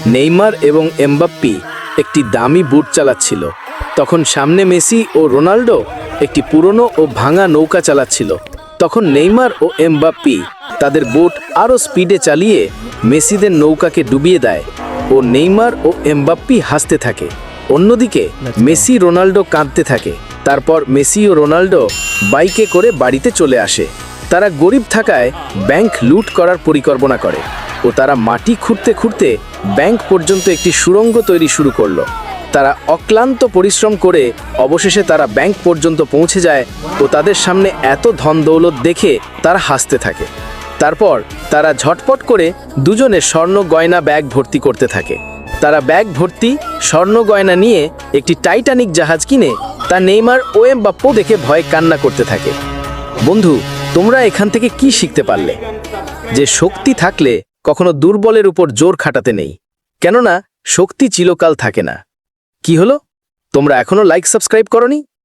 Neymar এবং Mbappé একটি দামি বুট চালাচ্ছিল। তখন সামনে মেসি ও রোনাল্ডো একটি পুরনো ও ভাঙা নৌকা চালাচ্ছিল। তখন নেইমার ও এমবাপ্পি তাদের বোট আরও স্পিডে চালিয়ে মেসিদের নৌকাকে ডুবিয়ে দেয় ও নেইমার ও এমবাপ্পি হাসতে থাকে। অন্যদিকে মেসি রোনাল্ডো কাঁদতে থাকে। তারপর মেসি ও রোনাল্ডো বাইকে করে বাড়িতে চলে আসে। তারা গরিব থাকায় ব্যাংক লুট করার পরিকল্পনা করে ও তারা মাটি খুঁড়তে খুঁড়তে ব্যাংক পর্যন্ত একটি সুড়ঙ্গ তৈরি শুরু করলো। তারা অক্লান্ত পরিশ্রম করে অবশেষে তারা ব্যাংক পর্যন্ত পৌঁছে যায় ও তাদের সামনে এত ধন দৌলত দেখে তারা হাসতে থাকে। তারপর তারা ঝটপট করে দুজনে স্বর্ণ গয়না ব্যাগ ভর্তি করতে থাকে। তারা ব্যাগ ভর্তি স্বর্ণ গয়না নিয়ে একটি টাইটানিক জাহাজ কিনে তা নেইমার ও এমবাপ্পে দেখে ভয়ে কান্না করতে থাকে। বন্ধু, তোমরা এখান থেকে কি শিখতে পারলে? যে শক্তি থাকলে কখনো দুর্বলের উপর জোর খাটাতে নেই, কেননা শক্তি চিরকাল থাকে না। কি হলো, তোমরা এখনো লাইক সাবস্ক্রাইব করনি?